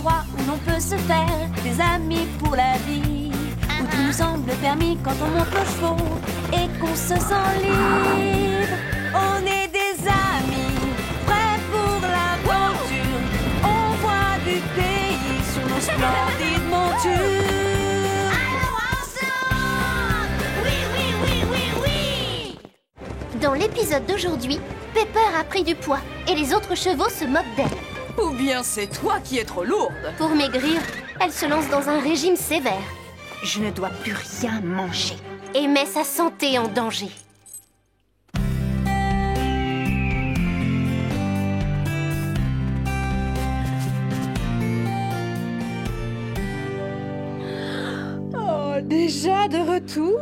endroit où l'on peut se faire des amis pour la vie, où tout nous semble permis quand on monte nos chevaux et qu'on se sent libre. On est des amis, prêts pour l'aventure. On voit du pays sur nos splendides montures. Allons ensemble! Oui, oui, oui, oui, oui! Dans l'épisode d'aujourd'hui, Pepper a pris du poids et les autres chevaux se moquent d'elle. Ou bien c'est toi qui es trop lourde. Pour maigrir, elle se lance dans un régime sévère Je ne dois plus rien manger. et met sa santé en danger. Oh, déjà de retour?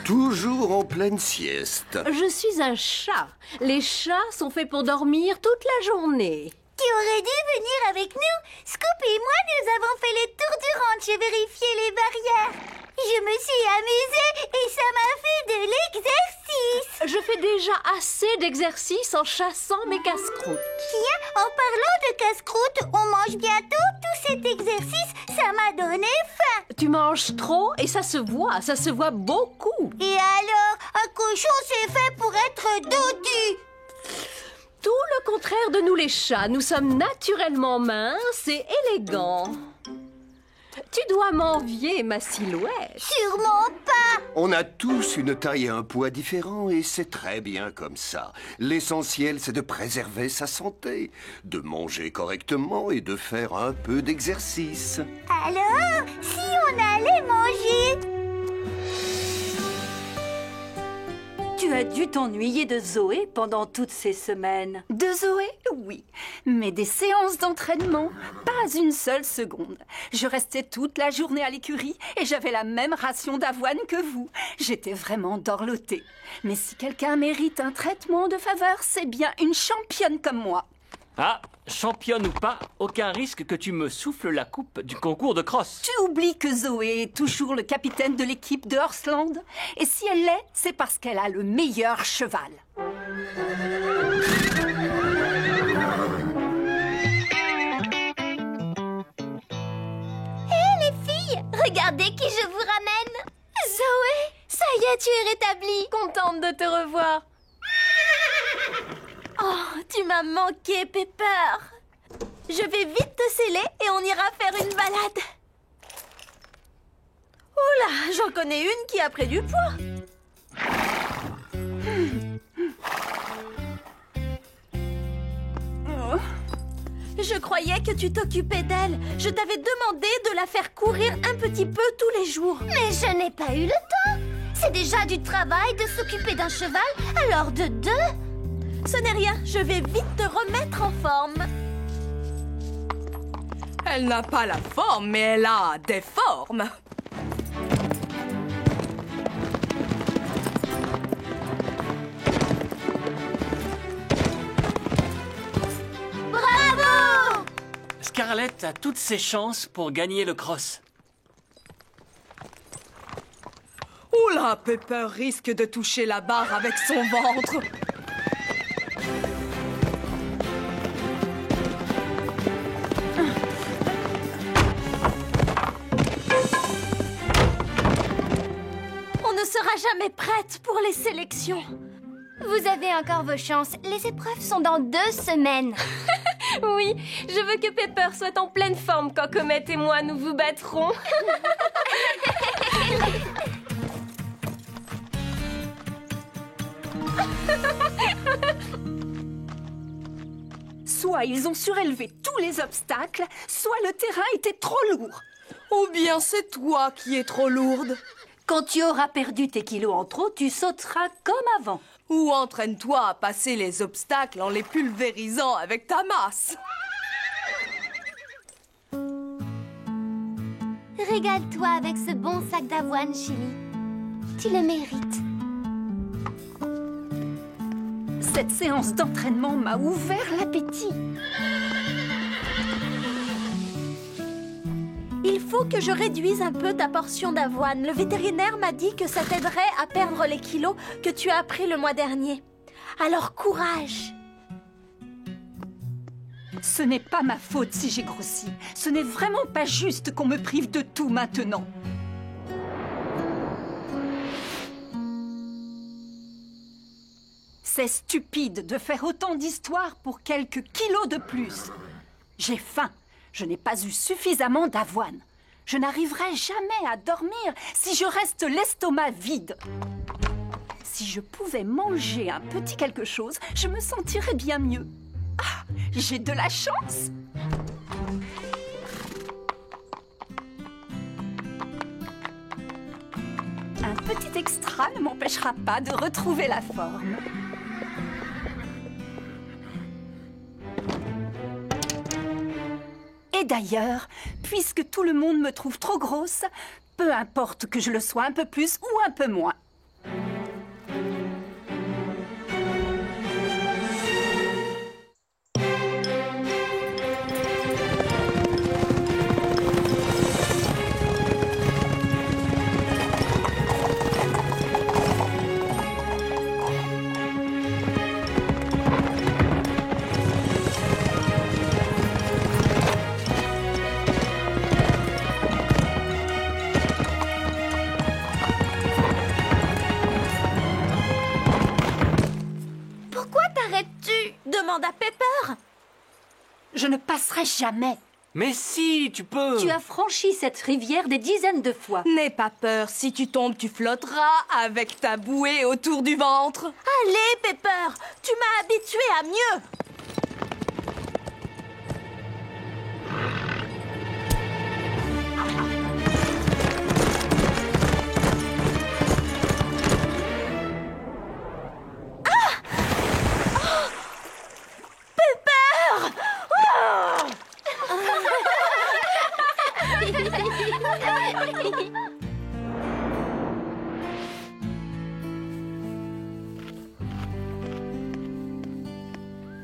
Toujours en pleine sieste. Je suis un chat. Les chats sont faits pour dormir toute la journée. Qui aurait dû venir avec nous? Scoop et moi, nous avons fait le tour du ranch et vérifié les barrières. Je me suis amusée et ça m'a fait de l'exercice. Je fais déjà assez d'exercices en chassant mes casse-croûtes. Tiens, en parlant de casse-croûte, on mange bientôt tout cet exercice. Ça m'a donné faim. Tu manges trop et ça se voit beaucoup. Et alors, un cochon c'est fait pour être dodu. Tout le contraire de nous les chats, nous sommes naturellement minces et élégants. Tu dois m'envier ma silhouette. Sûrement pas. On a tous une taille et un poids différents et c'est très bien comme ça. L'essentiel, c'est de préserver sa santé, de manger correctement et de faire un peu d'exercice. Alors, si on allait manger? Tu as dû t'ennuyer de Zoé pendant toutes ces semaines. De Zoé, oui. Mais des séances d'entraînement, pas une seule seconde. Je restais toute la journée à l'écurie et j'avais la même ration d'avoine que vous. J'étais vraiment dorlotée. Mais si quelqu'un mérite un traitement de faveur, c'est bien une championne comme moi. Ah, championne ou pas, aucun risque que tu me souffles la coupe du concours de crosse. Tu oublies que Zoé est toujours le capitaine de l'équipe de Horseland. Et si elle l'est, c'est parce qu'elle a le meilleur cheval. Regardez qui je vous ramène! Zoé, ça y est, tu es rétablie! Contente de te revoir. Oh, tu m'as manqué, Pepper! Je vais vite te sceller et on ira faire une balade. Oula, j'en connais une qui a pris du poids. Je croyais que tu t'occupais d'elle. Je t'avais demandé de la faire courir un petit peu tous les jours. Mais je n'ai pas eu le temps. C'est déjà du travail de s'occuper d'un cheval, alors de deux. Ce n'est rien, je vais vite te remettre en forme. Elle n'a pas la forme, mais elle a des formes. Bravo! Scarlett a toutes ses chances pour gagner le cross. Oula, Pepper risque de toucher la barre avec son ventre. On ne sera jamais prête pour les sélections. Vous avez encore vos chances. Les épreuves sont dans 2 semaines. Oui, je veux que Pepper soit en pleine forme quand Comet et moi nous vous battrons. Soit ils ont surélevé tous les obstacles, soit le terrain était trop lourd. Ou bien c'est toi qui es trop lourde. Quand tu auras perdu tes kilos en trop, tu sauteras comme avant. Ou entraîne-toi à passer les obstacles en les pulvérisant avec ta masse. Régale-toi avec ce bon sac d'avoine, Chili. Tu le mérites. Cette séance d'entraînement m'a ouvert l'appétit. Il faut que je réduise un peu ta portion d'avoine. Le vétérinaire m'a dit que ça t'aiderait à perdre les kilos que tu as pris le mois dernier. Alors courage! Ce n'est pas ma faute si j'ai grossi. Ce n'est vraiment pas juste qu'on me prive de tout maintenant. C'est stupide de faire autant d'histoires pour quelques kilos de plus. J'ai faim. Je n'ai pas eu suffisamment d'avoine. Je n'arriverai jamais à dormir si je reste l'estomac vide. Si je pouvais manger un petit quelque chose, je me sentirais bien mieux. Ah, j'ai de la chance! Un petit extra ne m'empêchera pas de retrouver la forme. Et d'ailleurs, puisque tout le monde me trouve trop grosse, peu importe que je le sois un peu plus ou un peu moins. Demande à Pepper. Je ne passerai jamais. Mais si, tu peux. Tu as franchi cette rivière des dizaines de fois. N'aie pas peur, si tu tombes, tu flotteras avec ta bouée autour du ventre. Allez, Pepper, tu m'as habituée à mieux.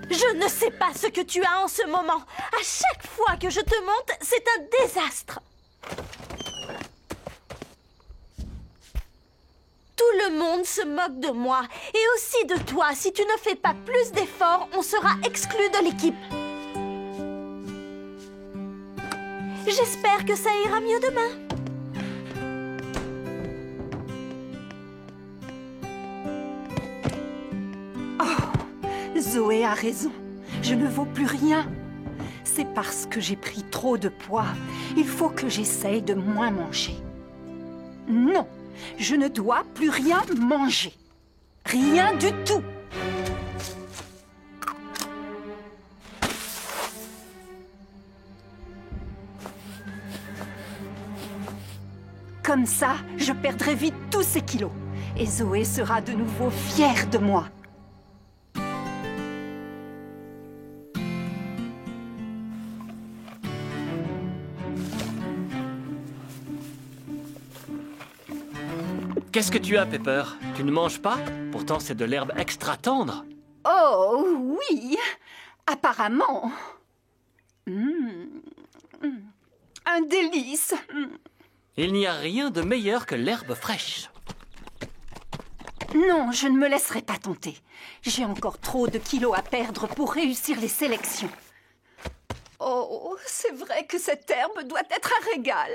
Je ne sais pas ce que tu as en ce moment. À chaque fois que je te monte, c'est un désastre. Tout le monde se moque de moi. Et aussi de toi. Si tu ne fais pas plus d'efforts, on sera exclu de l'équipe. J'espère que ça ira mieux demain. Zoé a raison. Je ne vaux plus rien. C'est parce que j'ai pris trop de poids. Il faut que j'essaye de moins manger. Non, je ne dois plus rien manger. Rien du tout. Comme ça, je perdrai vite tous ces kilos. Et Zoé sera de nouveau fière de moi. Qu'est-ce que tu as, Pepper? Tu ne manges pas? Pourtant, c'est de l'herbe extra tendre. Oh, oui, apparemment. Un délice. Il n'y a rien de meilleur que l'herbe fraîche. Non, je ne me laisserai pas tenter. J'ai encore trop de kilos à perdre pour réussir les sélections. Oh, c'est vrai que cette herbe doit être un régal.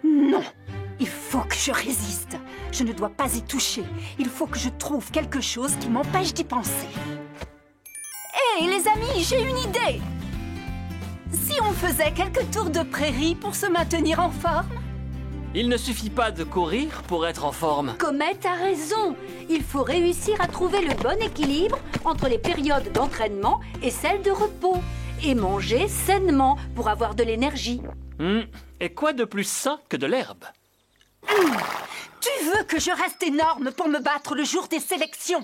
Non, il faut que je résiste. Je ne dois pas y toucher. Il faut que je trouve quelque chose qui m'empêche d'y penser. Hé, les amis, j'ai une idée. Si on faisait quelques tours de prairie pour se maintenir en forme? Il ne suffit pas de courir pour être en forme. Comet a raison. Il faut réussir à trouver le bon équilibre entre les périodes d'entraînement et celles de repos. Et manger sainement pour avoir de l'énergie. Et quoi de plus sain que de l'herbe? Tu veux que je reste énorme pour me battre le jour des sélections?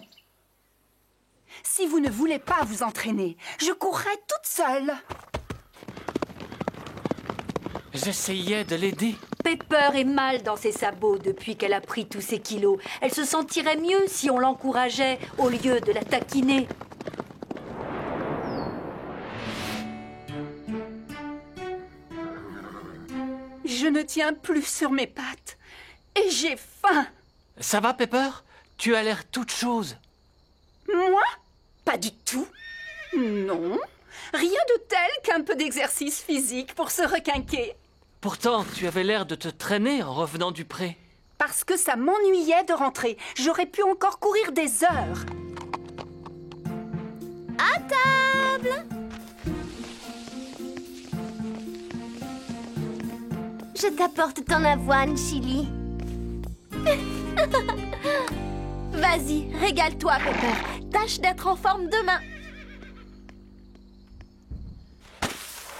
Si vous ne voulez pas vous entraîner, je courrai toute seule. J'essayais de l'aider. Pepper est mal dans ses sabots depuis qu'elle a pris tous ses kilos. Elle se sentirait mieux si on l'encourageait au lieu de la taquiner. Je ne tiens plus sur mes pattes. Et j'ai faim. Ça va, Pepper? Tu as l'air toute chose. Moi? Pas du tout. Non. Rien de tel qu'un peu d'exercice physique pour se requinquer. Pourtant, tu avais l'air de te traîner en revenant du pré. Parce que ça m'ennuyait de rentrer. J'aurais pu encore courir des heures. À table! Je t'apporte ton avoine, Chili. Vas-y, régale-toi, Pepper. Tâche d'être en forme demain.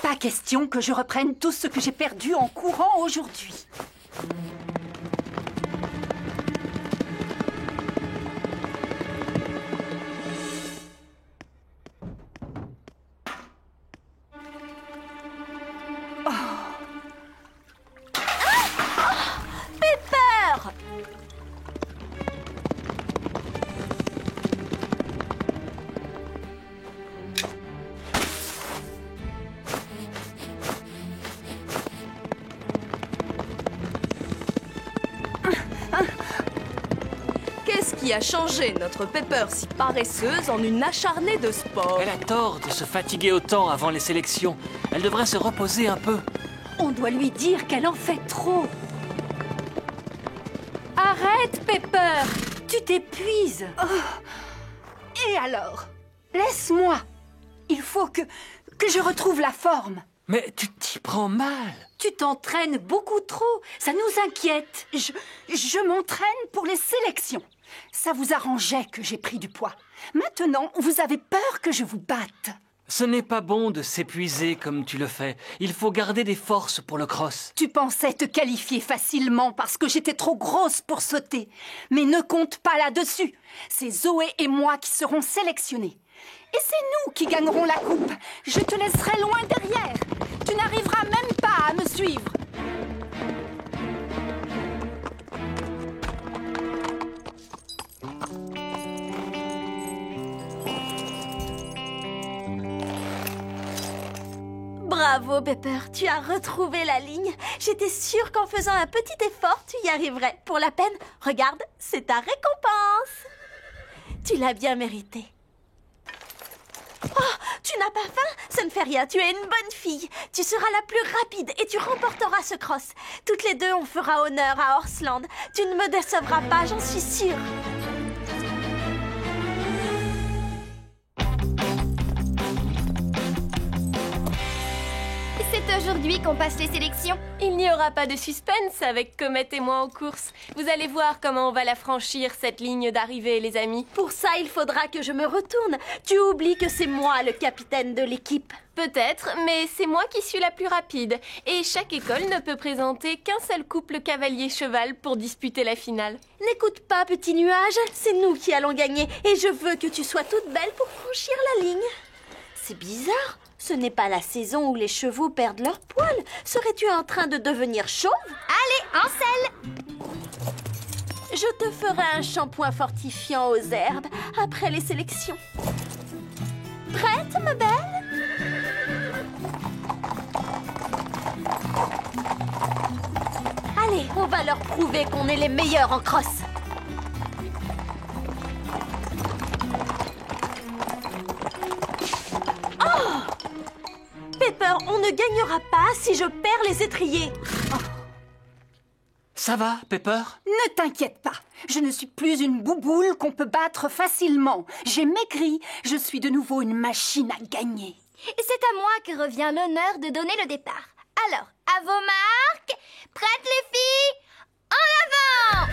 Pas question que je reprenne tout ce que j'ai perdu en courant aujourd'hui. Pepper! Qu'est-ce qui a changé notre Pepper si paresseuse en une acharnée de sport? Elle a tort de se fatiguer autant avant les sélections. Elle devrait se reposer un peu. On doit lui dire qu'elle en fait trop. Arrête, Pepper! Tu t'épuises. Et alors? Laisse-moi. Il faut que je retrouve la forme. Mais tu t'y prends mal. Tu t'entraînes beaucoup trop. Ça nous inquiète. Je m'entraîne pour les sélections. Ça vous arrangeait que j'ai pris du poids. Maintenant, vous avez peur que je vous batte. Ce n'est pas bon de s'épuiser comme tu le fais. Il faut garder des forces pour le cross. Tu pensais te qualifier facilement parce que j'étais trop grosse pour sauter. Mais ne compte pas là-dessus. C'est Zoé et moi qui serons sélectionnés. Et c'est nous qui gagnerons la coupe. Je te laisserai loin derrière. Tu n'arriveras même pas à me suivre. Bravo, Pepper, tu as retrouvé la ligne. J'étais sûre qu'en faisant un petit effort, tu y arriverais. Pour la peine, regarde, c'est ta récompense. Tu l'as bien mérité. Oh, tu n'as pas faim? Ça ne fait rien, tu es une bonne fille. Tu seras la plus rapide et tu remporteras ce cross. Toutes les deux, on fera honneur à Horseland. Tu ne me décevras pas, j'en suis sûre. C'est aujourd'hui qu'on passe les sélections. Il n'y aura pas de suspense avec Comet et moi en course. Vous allez voir comment on va la franchir, cette ligne d'arrivée, les amis. Pour ça, il faudra que je me retourne. Tu oublies que c'est moi le capitaine de l'équipe. Peut-être, mais c'est moi qui suis la plus rapide. Et chaque école ne peut présenter qu'un seul couple cavalier-cheval pour disputer la finale. N'écoute pas, petit nuage. C'est nous qui allons gagner. Et je veux que tu sois toute belle pour franchir la ligne. C'est bizarre. Ce n'est pas la saison où les chevaux perdent leurs poils. Serais-tu en train de devenir chauve? Allez, en selle! Je te ferai un shampoing fortifiant aux herbes après les sélections. Prête, ma belle? Allez, on va leur prouver qu'on est les meilleurs en cross. Pepper, on ne gagnera pas si je perds les étriers. Oh. Ça va, Pepper? Ne t'inquiète pas. Je ne suis plus une bouboule qu'on peut battre facilement. J'ai maigri. Je suis de nouveau une machine à gagner. Et c'est à moi que revient l'honneur de donner le départ. Alors, à vos marques, prêtes les filles, en avant!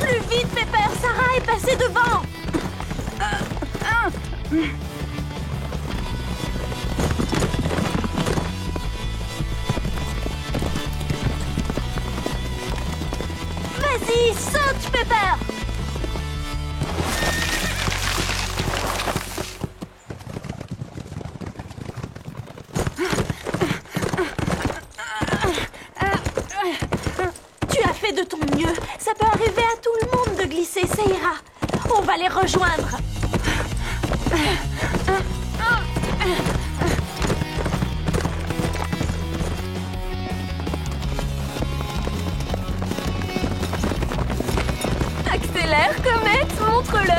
Plus vite, Pepper, Sarah est passée devant. Vas-y, saute, Pepper. Tu as fait de ton mieux. Ça peut arriver à tout le monde de glisser, ça ira. On va les rejoindre.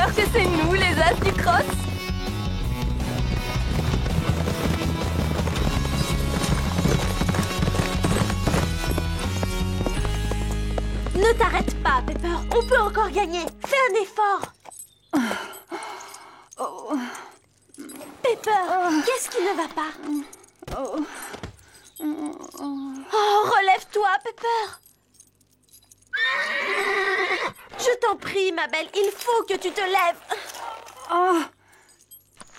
alors que c'est nous les as du cross. Ne t'arrête pas, Pepper. On peut encore gagner. Fais un effort. Pepper, qu'est-ce qui ne va pas? Oh, relève-toi, Pepper. Je t'en prie, ma belle, il faut que tu te lèves.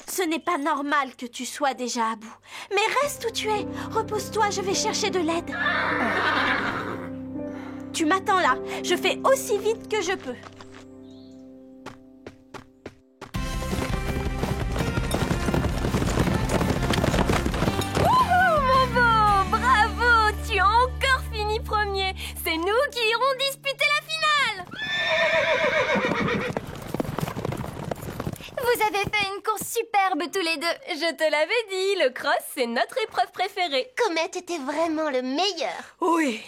Ce n'est pas normal que tu sois déjà à bout. Mais reste où tu es. Repose-toi, je vais chercher de l'aide. Tu m'attends là. Je fais aussi vite que je peux. Wouhou, mon beau! Bravo! Tu as encore fini premier. C'est nous qui irons disputer la finale. Vous avez fait une course superbe tous les deux. Je te l'avais dit, le cross, c'est notre épreuve préférée. Comet était vraiment le meilleur. Oui,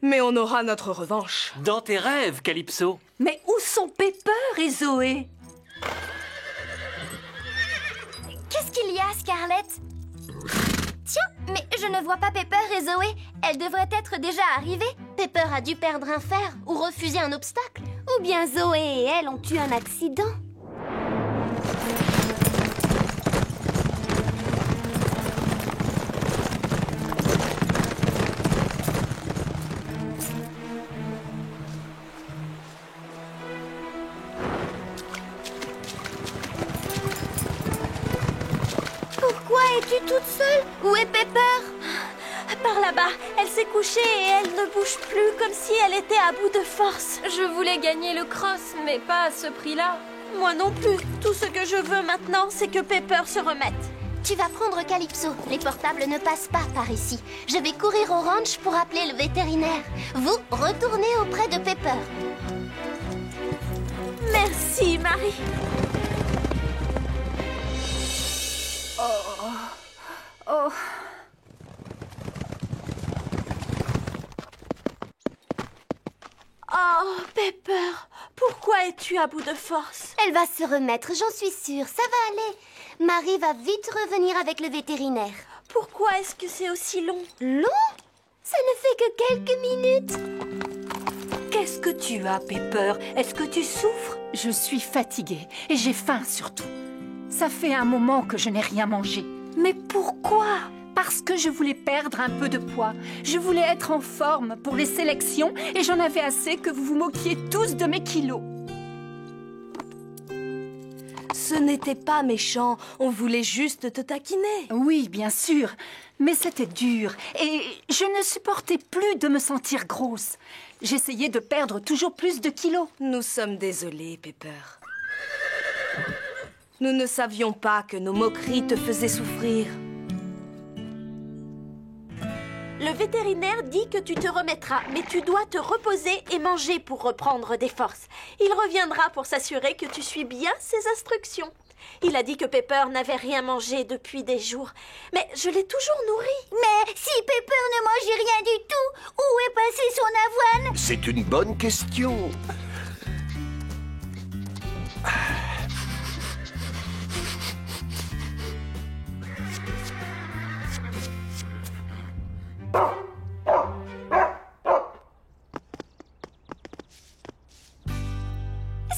mais on aura notre revanche. Dans tes rêves, Calypso. Mais où sont Pepper et Zoé? Qu'est-ce qu'il y a, Scarlett? Tiens, mais je ne vois pas Pepper et Zoé. Elles devraient être déjà arrivées. Pepper a dû perdre un fer ou refuser un obstacle. Ou bien Zoé et elle ont eu un accident. Pourquoi es-tu toute seule? Où est Pepper? Par là-bas, elle s'est couchée et elle ne bouge plus comme si elle était à bout de force. Je voulais gagner le cross, mais pas à ce prix-là. Moi non plus. Tout ce que je veux maintenant, c'est que Pepper se remette. Tu vas prendre Calypso. Les portables ne passent pas par ici. Je vais courir au ranch pour appeler le vétérinaire. Vous, retournez auprès de Pepper. Merci, Marie. Oh, Pepper, pourquoi es-tu à bout de force? Elle va se remettre, j'en suis sûre. Ça va aller. Marie va vite revenir avec le vétérinaire. Pourquoi est-ce que c'est aussi long? Long? Ça ne fait que quelques minutes. Qu'est-ce que tu as, Pepper? Est-ce que tu souffres? Je suis fatiguée et j'ai faim surtout. Ça fait un moment que je n'ai rien mangé. Mais pourquoi? Parce que je voulais perdre un peu de poids. Je voulais être en forme pour les sélections et j'en avais assez que vous vous moquiez tous de mes kilos. Ce n'était pas méchant, on voulait juste te taquiner. Oui, bien sûr, mais c'était dur et je ne supportais plus de me sentir grosse. J'essayais de perdre toujours plus de kilos. Nous sommes désolés, Pepper. Nous ne savions pas que nos moqueries te faisaient souffrir. Le vétérinaire dit que tu te remettras, mais tu dois te reposer et manger pour reprendre des forces. Il reviendra pour s'assurer que tu suis bien ses instructions. Il a dit que Pepper n'avait rien mangé depuis des jours, mais je l'ai toujours nourrie. Mais si Pepper ne mangeait rien du tout, où est passée son avoine? C'est une bonne question.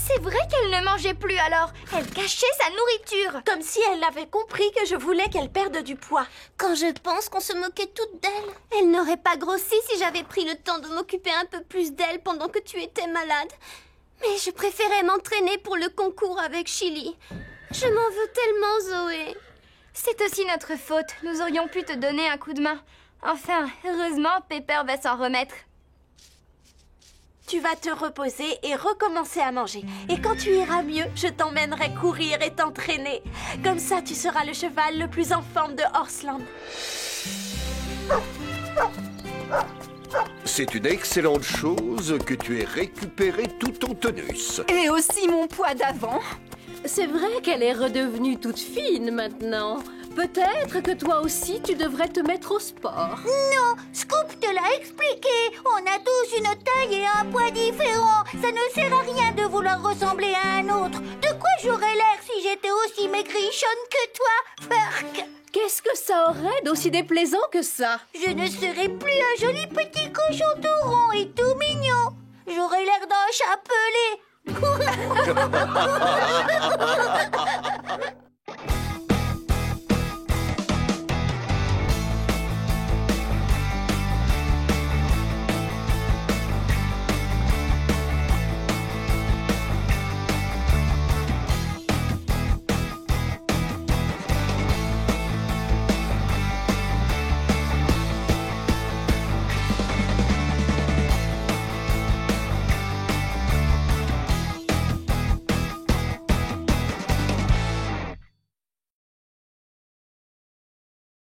C'est vrai qu'elle ne mangeait plus alors. Elle cachait sa nourriture. Comme si elle avait compris que je voulais qu'elle perde du poids. Quand je pense qu'on se moquait toutes d'elle. Elle n'aurait pas grossi si j'avais pris le temps de m'occuper un peu plus d'elle pendant que tu étais malade. Mais je préférais m'entraîner pour le concours avec Chili. Je m'en veux tellement, Zoé. C'est aussi notre faute. Nous aurions pu te donner un coup de main. Enfin, heureusement, Pepper va s'en remettre. Tu vas te reposer et recommencer à manger. Et quand tu iras mieux, je t'emmènerai courir et t'entraîner. Comme ça, tu seras le cheval le plus en forme de Horseland. C'est une excellente chose que tu aies récupéré tout ton tonus. Et aussi mon poids d'avant. C'est vrai qu'elle est redevenue toute fine maintenant. Peut-être que toi aussi, tu devrais te mettre au sport. Non, Scoop te l'a expliqué. On a tous une taille et un poids différents. Ça ne sert à rien de vouloir ressembler à un autre. De quoi j'aurais l'air si j'étais aussi maigrichonne que toi, Furk? Qu'est-ce que ça aurait d'aussi déplaisant que ça? Je ne serais plus un joli petit cochon tout rond et tout mignon. J'aurais l'air d'un chat pelé.